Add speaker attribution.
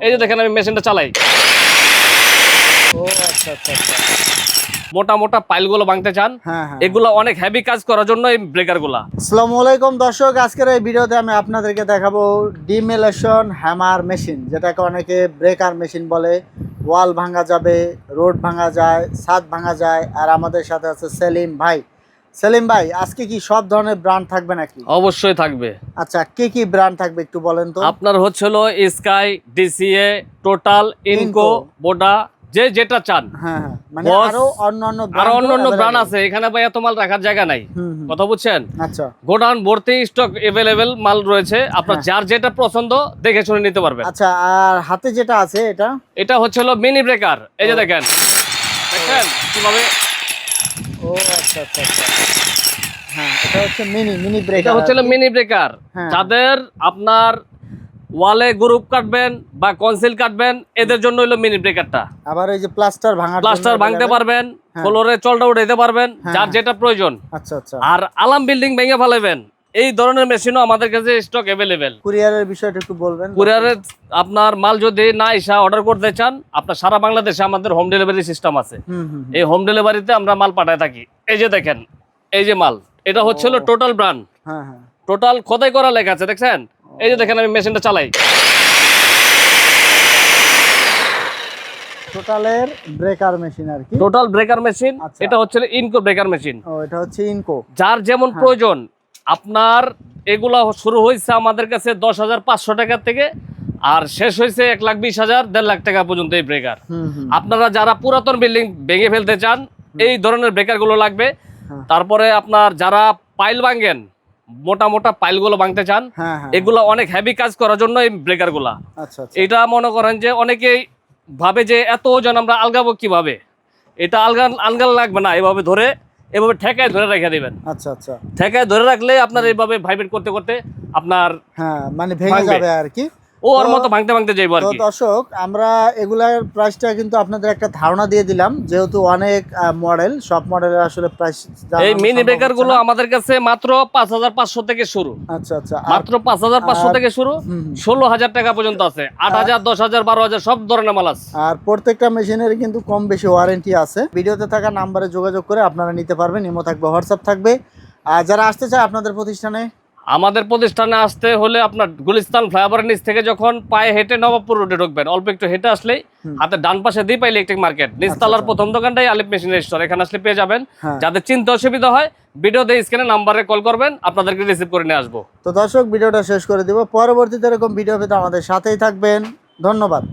Speaker 1: এই যে দেখেন আমি মেশিনটা চালাই।
Speaker 2: ও আচ্ছা আচ্ছা আচ্ছা।
Speaker 1: মোটা মোটা পাইলগুলো ভাঙতে চান, এগুলো অনেক হেভি কাজ করার জন্য এই ব্রেকারগুলো।
Speaker 2: আসসালামু আলাইকুম দর্শক, আজকের এই ভিডিওতে আমি আপনাদেরকে দেখাবো ডিমেলেশন হ্যামার মেশিন, যেটাকে অনেকে ব্রেকার মেশিন বলে। ওয়াল ভাঙা যাবে, রোড ভাঙা যায়, ছাদ ভাঙা যায়। আর আমাদের সাথে আছে সেলিম ভাই। সেলিম ভাই, আজকে কি সব ধরনের ব্র্যান্ড থাকবে নাকি?
Speaker 1: অবশ্যই থাকবে।
Speaker 2: আচ্ছা, কি কি ব্র্যান্ড থাকবে একটু বলেন তো।
Speaker 1: আপনার হচ্ছিল স্কাই, ডিসিএ, টোটাল, ইনকো, বোডা, যে যেটা চান।
Speaker 2: হ্যাঁ হ্যাঁ, মানে
Speaker 1: বস,
Speaker 2: আরো অন্যান্য
Speaker 1: অন্যান্য ব্র্যান্ড আছে এখানে ভাই, এত মাল রাখার জায়গা নাই। কথা বুঝছেন?
Speaker 2: আচ্ছা,
Speaker 1: গোডাউন ভর্তি স্টক এভেলেবেল মাল রয়েছে, আপনার যার যেটা পছন্দ দেখে শুনে নিতে পারবেন।
Speaker 2: আচ্ছা, আর হাতে যেটা আছে
Speaker 1: এটা হচ্ছিল মিনি ব্রেকার। এই যে দেখেন কিভাবে।
Speaker 2: ও আচ্ছা আচ্ছা আচ্ছা, হ্যাঁ এটা হচ্ছে মিনি ব্রেকার।
Speaker 1: এটা হচ্ছিল মিনি ব্রেকার। যাদের আপনার ওয়ালে গ্রুপ কাটবেন বা কনসিল কাটবেন, এদের জন্য হলো মিনি ব্রেকারটা।
Speaker 2: আবার এই যে প্লাস্টার
Speaker 1: ভাঙতে পারবেন, ফ্লোরে চলটা উঠাইতে পারবেন, যার যেটা প্রয়োজন।
Speaker 2: আচ্ছা আচ্ছা।
Speaker 1: আর আলাম বিল্ডিং ভেঙে ফেলাবেন, এই ধরনের মেশিনও আমাদের কাছে স্টক অ্যাভেলেবেল।
Speaker 2: কুরিয়ারের বিষয়টা একটু বলবেন।
Speaker 1: কুরিয়ারের আপনার মাল যদি না এসে অর্ডার করতে চান, আপনার সারা বাংলাদেশে আমাদের হোম ডেলিভারি সিস্টেম আছে। এই হোম ডেলিভারিতে আমরা মাল পাঠায় থাকি। এই যে দেখেন, এই যে মাল, এটা হচ্ছিল টোটাল ব্র্যান্ড।
Speaker 2: হ্যাঁ হ্যাঁ,
Speaker 1: টোটাল খোদাই করা লেখা আছে, দেখছেন? এই যে দেখেন আমি মেশিনটা চালাই।
Speaker 2: টোটালের ব্রেকার মেশিন আর কি।
Speaker 1: Total breaker machine. এটা হচ্ছে ইনকো ব্রেকার মেশিন।
Speaker 2: ও, এটা হচ্ছে ইনকো।
Speaker 1: যার যেমন প্রয়োজন। আপনার এগুলা শুরু হয়েছে আমাদের কাছে 10,500 টাকা থেকে, আর শেষ হয়েছে 1,20,000 1.5 লাখ টাকা পর্যন্ত এই ব্রেকার। আপনারা যারা পুরাতন বিল্ডিং ভেঙে ফেলতে চান, এই ধরনের ব্রেকার গুলো লাগবে। তারপরে আপনার যারা পাইল ভাঙেন, মোটা মোটা পাইল গুলো ভাঙতে চান, এগুলো অনেক হেভি কাজ করার জন্য এই ব্রেকার গুলা। এটা মনে করেন যে অনেকেই ভাবে যে এত ওজন আমরা আলগাবো কিভাবে, এটা আলগা লাগবে না। এভাবে ধরে, এভাবে ঠেকায় ধরে রেখে দিবেন।
Speaker 2: আচ্ছা আচ্ছা,
Speaker 1: ঠেকায় ধরে রাখলে আপনার এইভাবে ভাইব্রেট করতে করতে আপনার
Speaker 2: মানে ভেঙে যাবে আর কি।
Speaker 1: ওর মতো ভাঙতে যাইবো আর কি।
Speaker 2: দর্শক, আমরা এগুলার প্রাইসটা কিন্তু আপনাদের একটা ধারণা দিয়ে দিলাম, যেহেতু অনেক মডেল, সব মডেলের আসলে প্রাইস।
Speaker 1: এই মিনি ব্রেকার গুলো আমাদের কাছে মাত্র 5,500 থেকে শুরু।
Speaker 2: আচ্ছা আচ্ছা,
Speaker 1: মাত্র 5,500 থেকে শুরু, 16,000 টাকা পর্যন্ত আছে। 8,000, 10,000, 12,000 সব ধরনের মাল আছে।
Speaker 2: আর প্রত্যেকটা মেশিনের কিন্তু কম বেশি ওয়ারেন্টি আছে। ভিডিওতে থাকা নাম্বারে যোগাযোগ করে আপনারা নিতে পারবেন। ইমো থাকবে, হোয়াটসঅ্যাপ থাকবে। আর যারা আসতে চায় আপনাদের প্রতিষ্ঠানে,
Speaker 1: আমাদের প্রতিষ্ঠানে আসতে হলে আপনার গুলিস্তান ফ্লাইওভারের নিচ থেকে যখন পায়ে হেঁটে নবাবপুর রোডে ঢুকবেন, অল্প একটু হেঁটে আসলেই হাতে ডান পাশে দীপা ইলেকট্রিক মার্কেট, নিচতলার প্রথম দোকানটাই আলিফ মেশিনের স্টোর। এখানে আসলে পেয়ে যাবেন। যাদের চিন্তা অসুবিধা হয়, ভিডিওতে স্ক্রিনে নাম্বারে কল করবেন, আপনাদেরকে রিসিভ করে নিয়ে আসবো।
Speaker 2: তো দর্শক, ভিডিওটা শেষ করে দিব। পরবর্তীতে এরকম ভিডিও পেতে আমাদের সাথেই থাকবেন। ধন্যবাদ।